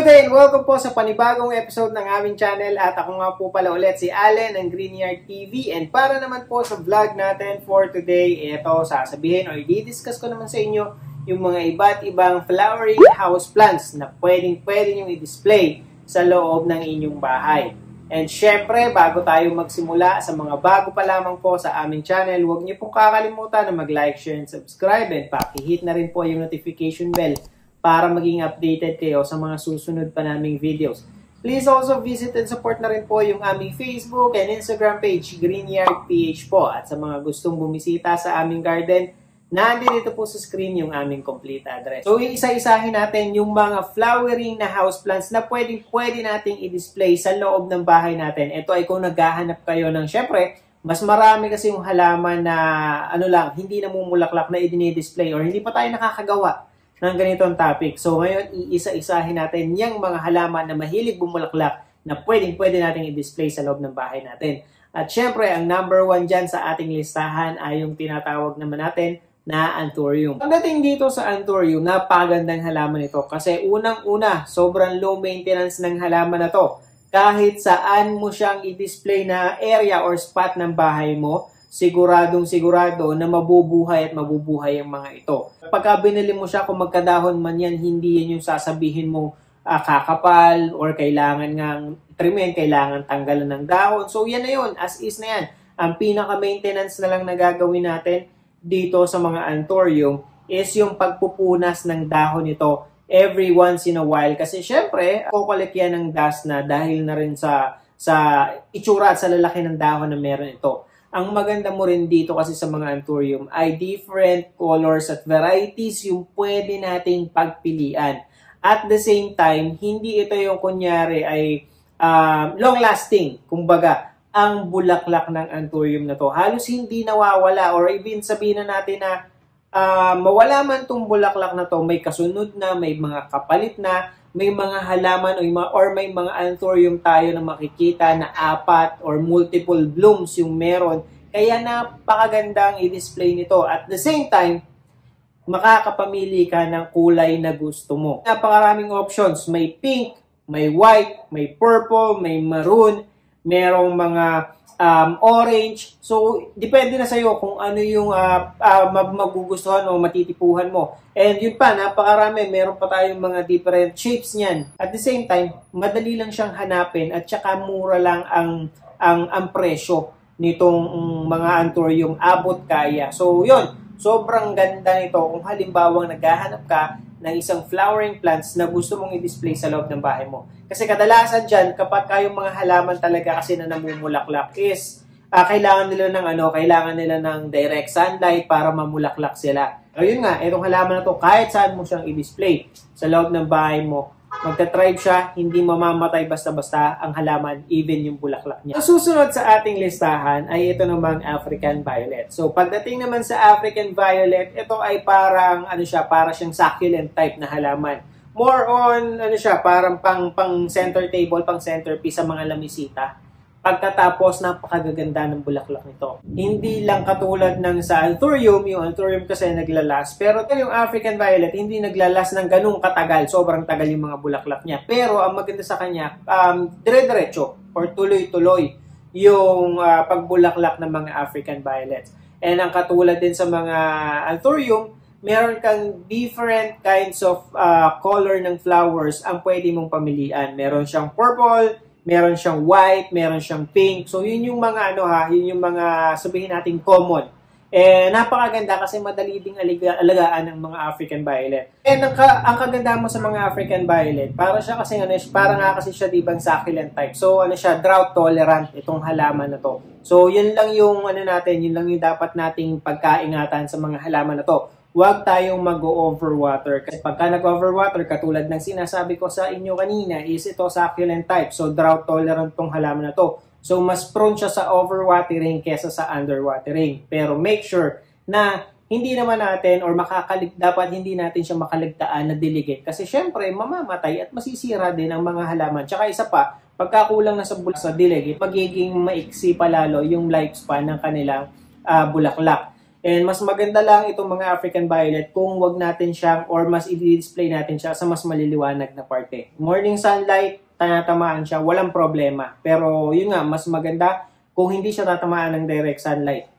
Good day and welcome po sa panibagong episode ng aming channel at ako nga po pala ulit si Allen ng Greenyard TV and para naman po sa vlog natin for today, ito sasabihin o i-discuss ko naman sa inyo yung mga iba't ibang flowering house plants na pwede nyo i-display sa loob ng inyong bahay. And syempre, bago tayo magsimula, sa mga bago pa lamang po sa aming channel, huwag niyo pong kakalimutan na mag-like, share, and subscribe and pakihit na rin po yung notification bell para maging updated kayo sa mga susunod pa naming videos. Please also visit and support na rin po yung aming Facebook and Instagram page, Greenyard PH po. At sa mga gustong bumisita sa aming garden, nandito po sa screen yung aming complete address. So, isa-isahin natin yung mga flowering na houseplants na pwede nating i-display sa loob ng bahay natin. Ito ay kung naghahanap kayo ng, syempre, mas marami kasi yung halaman na, hindi namumulaklak na i-display or hindi pa tayo nakakagawa ng ganitong topic. So ngayon, iisa-isahin natin yung mga halaman na mahilig bumulaklak na pwede natin i-display sa loob ng bahay natin. At syempre, ang number 1 dyan sa ating listahan ay yung tinatawag naman natin na anthurium. Pagdating dito sa anthurium, napakagandang halaman ito kasi unang-una, sobrang low maintenance ng halaman na to. Kahit saan mo siyang i-display na area or spot ng bahay mo, siguradong-sigurado na mabubuhay ang mga ito. Pagka binili mo siya, kung magkadahon man yan, hindi yan yung sasabihin mo kakapal or kailangan ngang trimin, kailangan tanggalan ng dahon. So yan na yun, as is na yan. Ang pinaka-maintenance na lang na gagawin natin dito sa mga anthurium is yung pagpupunas ng dahon nito every once in a while. Kasi syempre, kukulik yan ng dust na dahil na rin sa itsura at sa lalaki ng dahon na meron ito. Ang maganda mo rin dito kasi sa mga anthurium ay different colors at varieties yung pwede nating pagpilian. At the same time, hindi ito yung kunyari ay long-lasting. Kumbaga, ang bulaklak ng anthurium na to halos hindi nawawala or even sabihin na natin na mawala man itong bulaklak na to, may kasunod na, may mga kapalit na, may mga halaman or may mga anthurium tayo na makikita na 4 or multiple blooms yung meron. Kaya napakagandang i-display nito. At the same time, makakapamili ka ng kulay na gusto mo. Napakaraming options. May pink, may white, may purple, may maroon, merong mga orange. So, depende na sa'yo kung ano yung magugustuhan o matitipuhan mo. And yun pa, napakarami. Meron pa tayong mga different shapes niyan. At the same time, madali lang siyang hanapin at saka mura lang ang presyo nitong mga anthurium, abot kaya. So, yun. Sobrang ganda nito kung halimbawang naghahanap ka ng isang flowering plants na gusto mong i-display sa loob ng bahay mo. Kasi kadalasan dyan, kapag kayong mga halaman talaga kasi na namumulaklak is, kailangan nila ng direct sunlight para mamulaklak sila. Ayun nga, itong halaman na to, kahit saan mo siyang i-display sa loob ng bahay mo, magta-thrive siya, hindi mamamatay basta-basta ang halaman, even yung bulaklak niya. Ang susunod sa ating listahan ay ito namang African Violet. So, pagdating naman sa African Violet, ito ay parang, para siyang succulent type na halaman. More on, parang pang center table, pang centerpiece sa mga lamisita. Pagkatapos, napakagaganda ng bulaklak nito. Hindi lang katulad ng sa anthurium, yung anthurium kasi naglalas. Pero ito yung African Violet, hindi naglalas ng ganung katagal. Sobrang tagal yung mga bulaklak niya. Pero ang maganda sa kanya, dire-diretso or tuloy-tuloy yung pagbulaklak ng mga African Violets. And ang katulad din sa mga anthurium, meron kang different kinds of color ng flowers ang pwede mong pamilian. Meron siyang purple, meron siyang white, meron siyang pink. So, yun yung mga yun yung mga sabihin natin common. Napakaganda kasi madali ding alagaan ng mga African Violet. And ang kaganda mo sa mga African Violet, para siya kasi para nga kasi siya dibang succulent type. So, drought tolerant itong halaman na to. So, yun lang yung yun lang yung dapat nating pagkaingatan sa mga halaman na to. Huwag tayong mag-overwater. Kasi pagka nag-overwater, katulad ng sinasabi ko sa inyo kanina, is ito succulent type. So, drought tolerant tong halaman na to. So, mas prone siya sa overwatering kesa sa underwatering. Pero make sure na hindi naman natin or dapat hindi natin siya makaligtaan na diligate. Kasi syempre, mamamatay at masisira din ang mga halaman. Tsaka isa pa, pagkakulang na sa diligate, magiging maiksi pa lalo yung lifespan ng kanilang bulaklak. And mas maganda lang itong mga African violet kung wag natin siyang or mas i-display natin siya sa mas maliliwanag na parte. Morning sunlight, tatamaan siya, walang problema. Pero yun nga, mas maganda kung hindi siya tatamaan ng direct sunlight.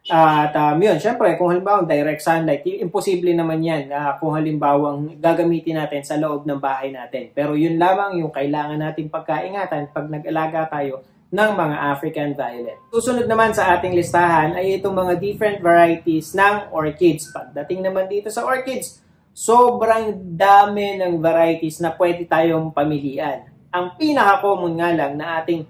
At yun, syempre, kung halimbawa direct sunlight, imposible naman yan kung halimbawa gagamitin natin sa loob ng bahay natin. Pero yun lamang yung kailangan natin pagkaingatan pag nag-alaga tayo ng mga African violet. Susunod naman sa ating listahan ay itong mga different varieties ng orchids. Pagdating naman dito sa orchids, sobrang dami ng varieties na pwede tayong pamilian. Ang pinaka-common nga lang na ating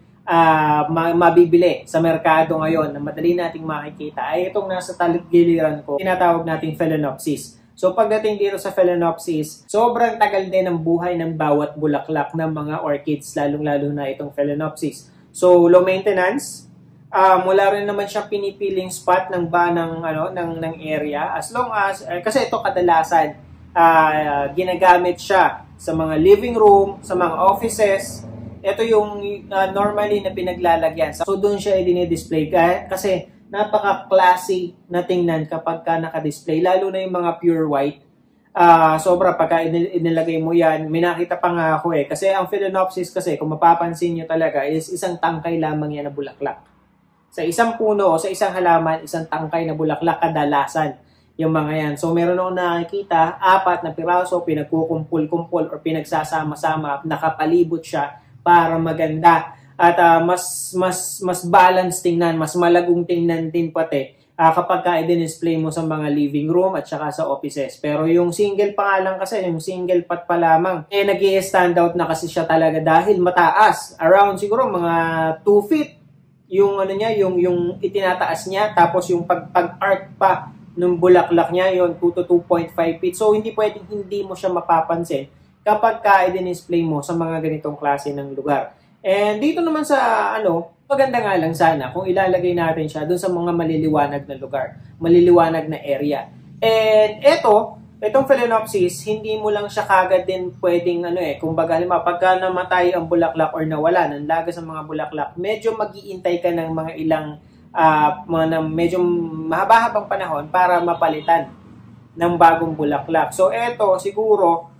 mabibili sa merkado ngayon na madali nating makikita ay itong nasa taligiliran ko, tinatawag nating Phalaenopsis. So pagdating dito sa Phalaenopsis, sobrang tagal din ng buhay ng bawat bulaklak ng mga orchids, lalong-lalo na itong Phalaenopsis. So, low maintenance, wala rin naman siyang pinipiling spot ng area as long as, kasi ito kadalasan, ginagamit siya sa mga living room, sa mga offices. Ito yung normally na pinaglalagyan. So, doon siya i-display kasi napaka-classy na tingnan kapag ka naka-display, lalo na yung mga pure white. Sobra pagka inilagay mo yan, may nakita pa nga ako kasi ang Phalaenopsis kasi kung mapapansin nyo talaga is isang tangkay lamang yan na bulaklak. Sa isang puno o sa isang halaman, isang tangkay na bulaklak kadalasan yung mga yan. So meron akong nakikita, 4 na piraso, pinagkukumpul-kumpul or pinagsasama-sama, nakapalibot siya para maganda at mas balance tingnan, mas malagong tingnan din pati. Kapag ka-i-display mo sa mga living room at saka sa offices. Pero yung single pa nga lang kasi, yung single pot pa lamang, nag-i-stand out na kasi siya talaga dahil mataas. Around siguro mga 2 feet yung yung itinataas niya. Tapos yung pag-arc pa ng bulaklak niya, yung 2 to 2.5 feet. So hindi pwedeng hindi mo siya mapapansin kapag ka-i-display mo sa mga ganitong klase ng lugar. And dito naman sa maganda nga lang sana kung ilalagay natin siya doon sa mga maliliwanag na lugar, maliliwanag na area. And itong Phalaenopsis, hindi mo lang siya kagad din pwedeng kumbaga pagka namatay ang bulaklak or nawala ng laga sa mga bulaklak, medyo mag-iintay ka ng mga ilang medyo mahaba-habang panahon para mapalitan ng bagong bulaklak. So siguro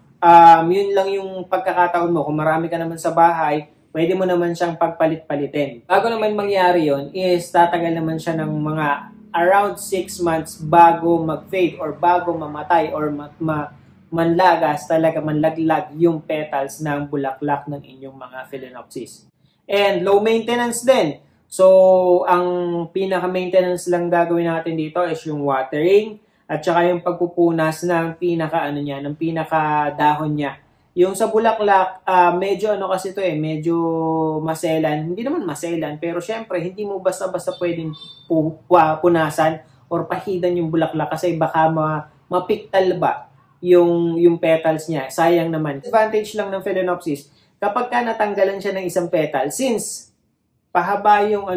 yun lang yung pagkakataon mo. Kung marami ka naman sa bahay, pwede mo naman siyang pagpalit-palitin. Bago naman mangyari yon is tatagal naman siya ng mga around 6 months bago mag-fade or bago mamatay or manlagas, talaga manlaglag yung petals ng bulaklak ng inyong mga Phalaenopsis. And low maintenance din. So, ang pinaka-maintenance lang gagawin natin dito is yung watering at saka yung pagpupunas ng ng pinaka-dahon niya. Yung sa bulaklak, medyo kasi medyo maselan. Hindi naman maselan, pero syempre, hindi mo basta-basta pwedeng punasan or pahidan yung bulaklak kasi baka mapiktal ba yung petals niya. Sayang naman. Advantage lang ng Phalaenopsis, kapag ka natanggalan siya ng isang petal, since pahaba yung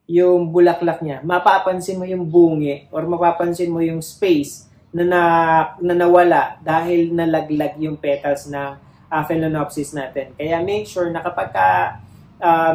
yung bulaklak niya, mapapansin mo yung bungi or mapapansin mo yung space na nawala dahil nalaglag yung petals ng Phalaenopsis natin. Kaya make sure na kapag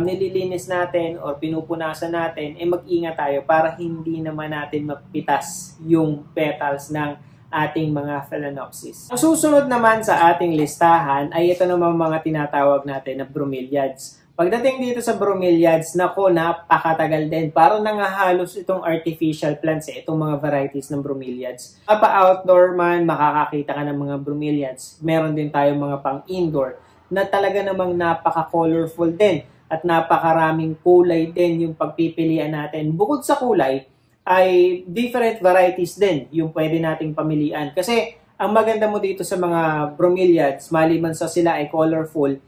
nililinis natin or pinupunasan natin, mag-ingat tayo para hindi naman natin mapitas yung petals ng ating mga Phalaenopsis. Ang susunod naman sa ating listahan ay ito naman mga tinatawag natin na bromeliads. Pagdating dito sa bromeliads, napakatagal din. Parang nangahalos itong artificial plants itong mga varieties ng bromeliads. Pa-outdoor man, makakakita ka ng mga bromeliads. Meron din tayong mga pang-indoor na talaga namang napaka-colorful din at napakaraming kulay din yung pagpipilian natin. Bukod sa kulay, ay different varieties din yung pwede nating pamilian. Kasi ang maganda mo dito sa mga bromeliads, maliban sa sila ay colorful,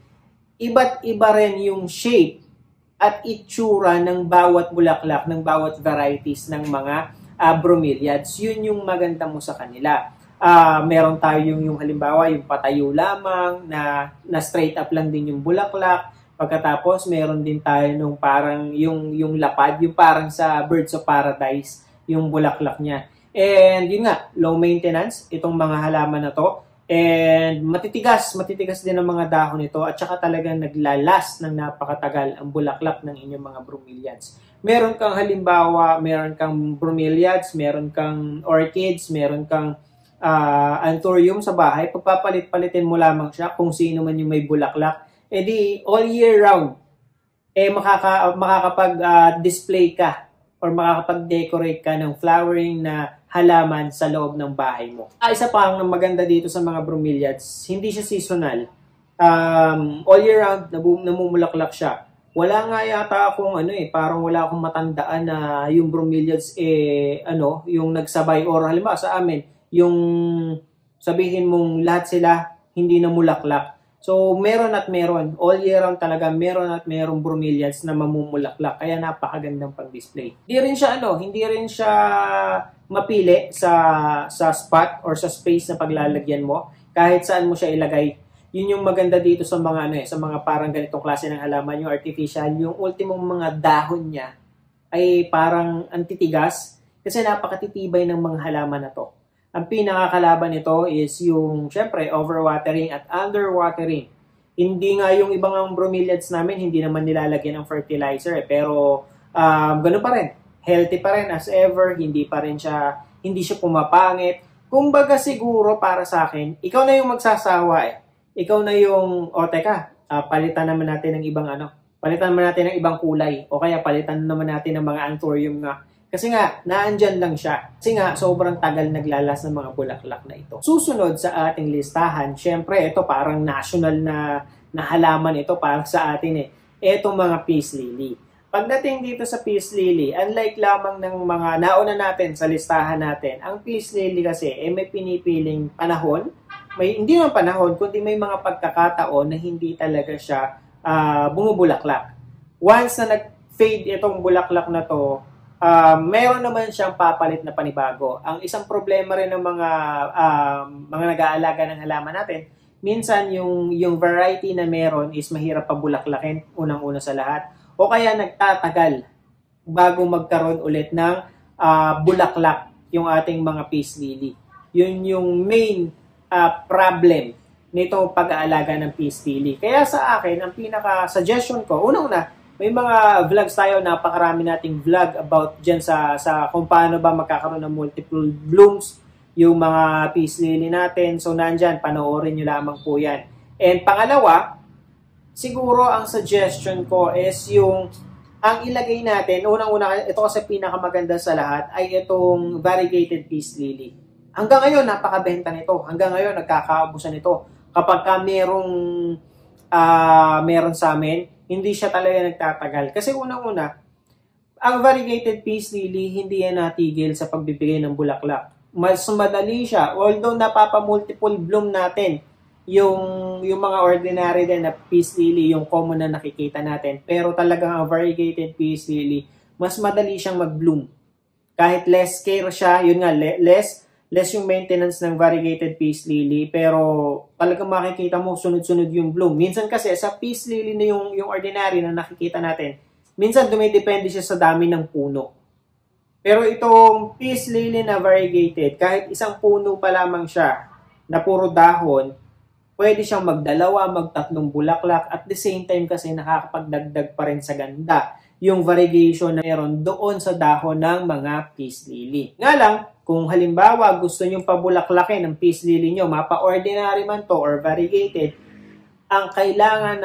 iba't iba rin yung shape at itsura ng bawat bulaklak, ng bawat varieties ng mga bromeliads. Yun yung maganda mo sa kanila. Meron tayo yung halimbawa, yung patayo lamang, na straight up lang din yung bulaklak. Pagkatapos, meron din tayo nung parang yung lapad, yung parang sa Birds of Paradise, yung bulaklak niya. And yun nga, low maintenance, itong mga halaman na to. And matitigas din ang mga dahon nito at saka talagang naglalast ng napakatagal ang bulaklak ng inyong mga bromeliads. meron kang halimbawa, meron kang bromeliads, meron kang orchids, meron kang anthurium sa bahay, pagpapalit-palitin mo lamang siya kung sino man yung may bulaklak, edi all year round, makakapag-display ka or makakapag-decorate ka ng flowering na halaman sa loob ng bahay mo. Isa pa ang maganda dito sa mga bromeliads, hindi siya seasonal. All year round, namumulaklak siya. Wala nga yata akong parang wala akong matandaan na yung bromeliads yung nagsabay or halimbawa sa amin, yung sabihin mong lahat sila hindi namulaklak. So, meron at meron. All year round talaga, meron at merong bromeliads na mamumulaklak. Kaya napakagandang pang-display. Hindi rin siya mapili sa spot or sa space na paglalagyan mo. Kahit saan mo siya ilagay. Yun yung maganda dito sa mga sa mga parang ganitong klase ng halaman, yung artificial, yung ultimong mga dahon niya ay parang antitigas kasi napakatitibay ng mga halaman na to. Ang pinakakalaban nito is yung, syempre, overwatering at underwatering. Hindi nga yung ibang bromeliads namin, hindi naman nilalagyan ng fertilizer. Pero, ganun pa rin. Healthy pa rin as ever. Hindi siya pumapangit. Kumbaga siguro para sa akin, ikaw na yung magsasawa Ikaw na yung, palitan naman natin ng palitan naman natin ng ibang kulay. O kaya palitan naman natin ng mga anthurium nga. Kasi nga, naandyan lang siya. Kasi nga, sobrang tagal naglalas ng mga bulaklak na ito. Susunod sa ating listahan, syempre, ito parang national na halaman ito para sa atin Itong mga peace lily. Pagdating dito sa peace lily, unlike lamang ng mga nauna natin sa listahan natin, ang peace lily kasi may pinipiling panahon. Hindi naman panahon, kundi may mga pagkakataon na hindi talaga siya bumubulaklak. Once na nag-fade itong bulaklak na to, meron naman siyang papalit na panibago. Ang isang problema rin ng mga nag-aalaga ng halaman natin, minsan yung variety na meron is mahirap pabulaklakin, unang-una sa lahat. O kaya nagtatagal bago magkaroon ulit ng bulaklak yung ating mga peace lily. Yun yung main problem nitong pag-aalaga ng peace lily. Kaya sa akin, ang pinaka-suggestion ko, unang-una, may mga vlogs tayo, napakarami nating vlog about dyan sa kung paano ba magkakaroon ng multiple blooms yung mga peace lily natin. So, nandyan, panoorin nyo lamang po yan. And pangalawa, siguro ang suggestion ko is ang ilagay natin, unang-una, ito kasi pinakamaganda sa lahat, ay itong variegated peace lily. Hanggang ngayon, napakabenta nito. Hanggang ngayon, nagkakaubusan nito. Kapag ka meron sa amin, hindi siya talaga nagtatagal. Kasi unang-una, ang variegated peace lily, hindi yan natigil sa pagbibigay ng bulaklak. Mas madali siya. Although napapa-multiple bloom natin yung mga ordinary din na peace lily, yung common na nakikita natin. Pero talagang ang variegated peace lily, mas madali siyang mag-bloom. Kahit less care siya, yun nga, less yung maintenance ng variegated peace lily, pero talagang makikita mo sunod-sunod yung bloom. Minsan kasi sa peace lily na yung ordinary na nakikita natin, minsan dumidepende siya sa dami ng puno. Pero itong peace lily na variegated, kahit isang puno pa lamang siya na puro dahon, pwede siyang magdalawa, magtatlong bulaklak, at the same time kasi nakakapagdagdag pa rin sa ganda yung variegation na meron doon sa dahon ng mga peace lily. Nga lang, kung halimbawa gusto nyong pabulaklakin ng peace lily nyo, mapa-ordinary man to or variegated, ang kailangan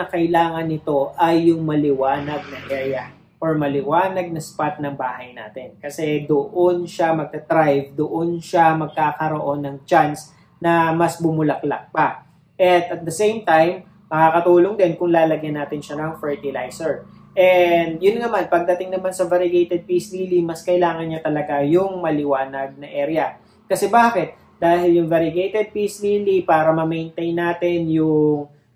nito ay yung maliwanag na area or maliwanag na spot ng bahay natin. Kasi doon siya magta-thrive, doon siya magkakaroon ng chance na mas bumulaklak pa. At the same time, makakatulong din kung lalagyan natin siya ng fertilizer. And yun naman, pagdating naman sa variegated peace lily, mas kailangan niya talaga yung maliwanag na area. Kasi bakit? Dahil yung variegated peace lily, para ma-maintain natin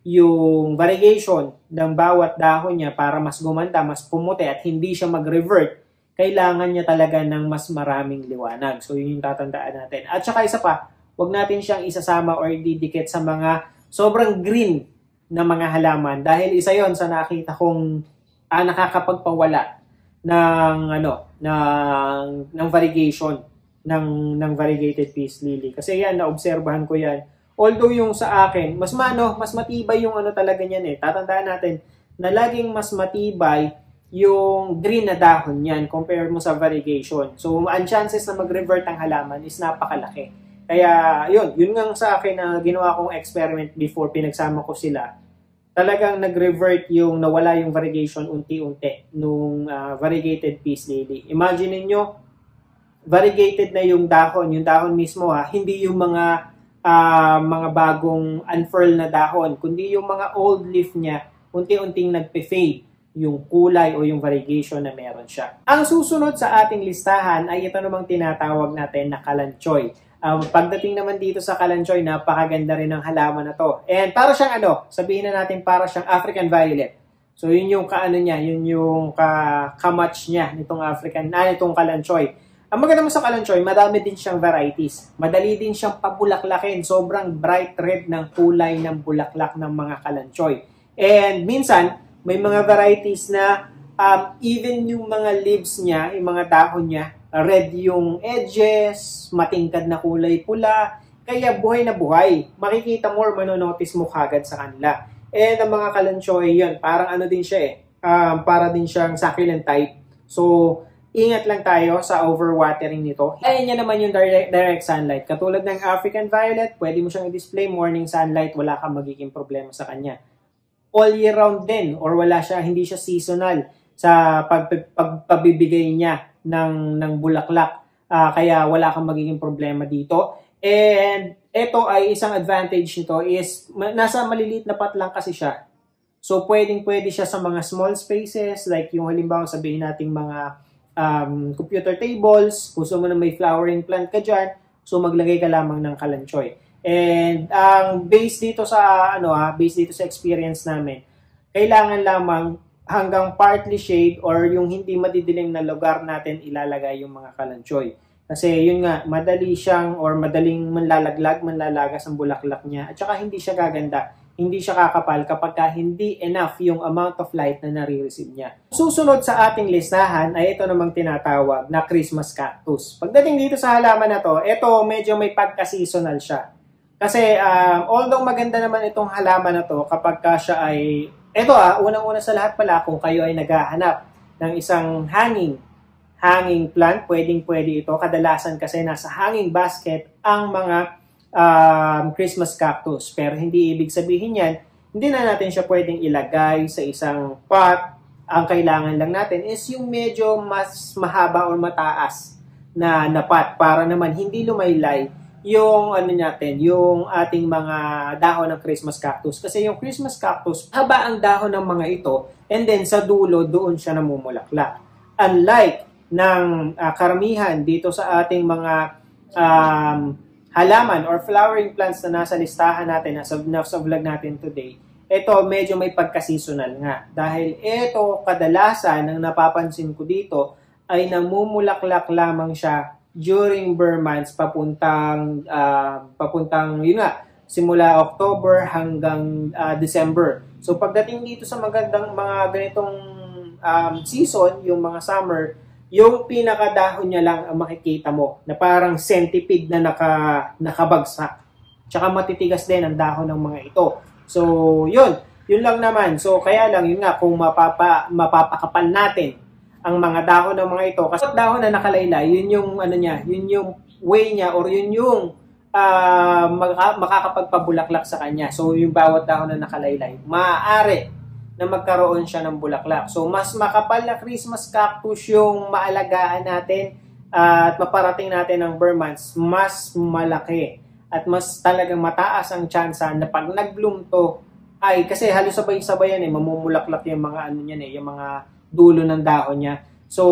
yung variegation ng bawat dahon niya para mas gumanda, mas pumuti at hindi siya mag-revert, kailangan niya talaga ng mas maraming liwanag. So yun yung tatandaan natin. At saka isa pa, huwag natin siyang isasama or didikit sa mga sobrang green na mga halaman. Dahil isa yon sa nakita kong nakakapagpawala ng variegation ng variegated peace lily. Kasi yan, naobserbahan ko yan. Although yung sa akin, mas matibay yung talaga niyan Tatandaan natin na laging mas matibay yung green na dahon niyan compare mo sa variegation. So, ang chances na mag-revert ang halaman is napakalaki. Kaya, yun nga sa akin na ginawa kong experiment before pinagsama ko sila. Talagang nag-revert yung nawala yung variegation unti-unti nung variegated peace lily. Imagine niyo variegated na yung dahon mismo hindi yung mga bagong unfurl na dahon, kundi yung mga old leaf niya unti-unting nagpe-fade yung kulay o yung variegation na meron siya. Ang susunod sa ating listahan ay ito namang tinatawag natin na kalanchoy. Pagdating naman dito sa kalanchoy, napakaganda rin ng halaman na to. And para siyang sabihin na natin para siyang African violet. So yun yung niya, yun yung ka-match niya nitong kalanchoy. Ang maganda mo sa kalanchoy, madami din siyang varieties. Madali din siyang pabulaklakin. Sobrang bright red ng kulay ng bulaklak ng mga kalanchoy. And minsan, may mga varieties na even yung mga leaves niya, yung mga dahon niya, red yung edges, matingkad na kulay pula, kaya buhay na buhay. Makikita mo or manonotice mo kagad sa kanila. And ang mga kalanchoy yun, parang din siya para din siyang succulent type. So, ingat lang tayo sa overwatering nito. Ayan niya naman yung direct sunlight. Katulad ng African violet, pwede mo siyang i-display morning sunlight, wala kang magiging problema sa kanya. All year round din, or hindi siya seasonal sa pagpabibigay niya ng bulaklak. Kaya wala kang magiging problema dito. And ito ay isang advantage nito is nasa maliliit na pot lang kasi siya. So pwede siya sa mga small spaces like yung halimbawa sabihin nating mga computer tables, gusto mo na may flowering plant ka dyan, so maglagay ka lamang ng kalanchoy. And ang based dito sa experience namin, kailangan lamang hanggang partly shade or yung hindi madidilim na lugar natin ilalagay yung mga kalanchoy. Kasi yun nga, madaling manlalagas ang bulaklak niya at saka hindi siya gaganda, hindi siya kakapal kapag hindi enough yung amount of light na nare-receive niya. Susunod sa ating listahan ay ito namang tinatawag na Christmas cactus. Pagdating dito sa halaman na to, ito medyo may pagka-seasonal siya. Kasi although maganda naman itong halaman na to kapag siya ay unang-una sa lahat pala, kung kayo ay naghahanap ng isang hanging plant, pwedeng-pwede ito. Kadalasan kasi nasa hanging basket ang mga Christmas cactus. Pero hindi ibig sabihin yan, hindi na natin siya pwedeng ilagay sa isang pot. Ang kailangan lang natin is yung medyo mas mahaba o mataas na pot para naman hindi lumaylay yung yung ating mga dahon ng Christmas cactus. Kasi yung Christmas cactus, haba ang dahon ng mga ito and then sa dulo, doon siya namumulaklak. Unlike ng karamihan dito sa ating mga halaman or flowering plants na nasa listahan natin, nasa vlog natin today, ito medyo may pagka-seasonal nga. Dahil ito kadalasan, ang napapansin ko dito, ay namumulaklak lamang siya during Burr months papuntang simula October hanggang December. So pagdating dito sa mga ganitong season, yung mga summer, yung pinakadahon niya lang ang makikita mo na parang centipede na nakabagsak. Tsaka matitigas din ang dahon ng mga ito. So yun lang naman. So kaya lang yun nga, kung mapapakapal natin ang mga dahon ng mga ito. Kasi dahon na nakalaylay, yun yung yun yung way niya or yun yung makakapagpabulaklak sa kanya. So yung bawat dahon na nakalaylay, maaari na magkaroon siya ng bulaklak. So mas makapal na Christmas cactus yung maalagaan natin at maparating natin ng Burr months, mas malaki at mas talagang mataas ang tsansa na pag nag-bloom to ay kasi halos sabay-sabay yan mamumulaklak yung mga yung mga dulo ng dahon niya. So,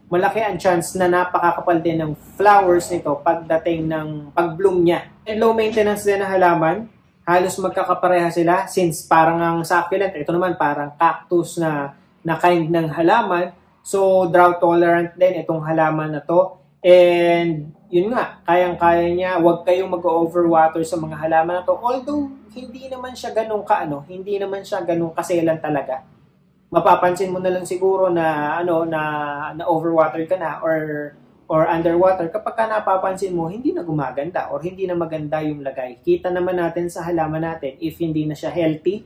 malaki ang chance na napakakapal din ng flowers nito pagdating ng pag-bloom niya. And low maintenance din na halaman, halos magkakapareha sila since parang ang succulent, ito naman parang cactus na kind ng halaman. So, drought tolerant din itong halaman na to. And, yun nga, kayang-kaya niya, huwag kayong mag-overwater sa mga halaman na to. Although, hindi naman siya ganun kaselan talaga. Mapapansin mo na lang siguro na na overwater ka na or underwater kapag napapansin mo hindi na gumaganda or hindi na maganda yung lagay. Kita naman natin sa halaman natin if hindi na siya healthy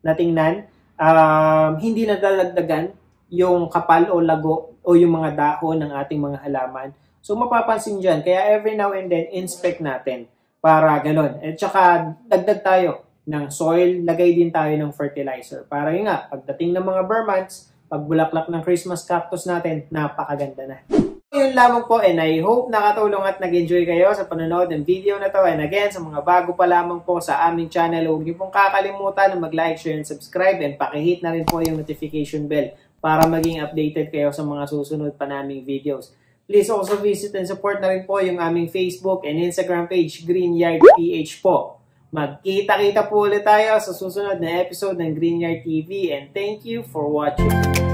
na tingnan, hindi na dadagdagan yung kapal o lago o yung mga dahon ng ating mga halaman. So mapapansin dyan, kaya every now and then, inspect natin para ganon. At saka dagdag tayo ng soil, lagay din tayo ng fertilizer. Para yun nga, pagdating ng mga bare months, pagbulaklak ng Christmas cactus natin, napakaganda na. Yun lamang po, and I hope nakatulong at nag-enjoy kayo sa panonood ng video na to. And again, sa mga bago pa lamang po sa aming channel, huwag niyo pong kakalimutan na mag-like, share, and subscribe, and pakihit na rin po yung notification bell para maging updated kayo sa mga susunod pa naming videos. Please also visit and support na rin po yung aming Facebook and Instagram page, Greenyard PH po. Magkita-kita po ulit tayo sa susunod na episode ng Greenyard TV, and thank you for watching.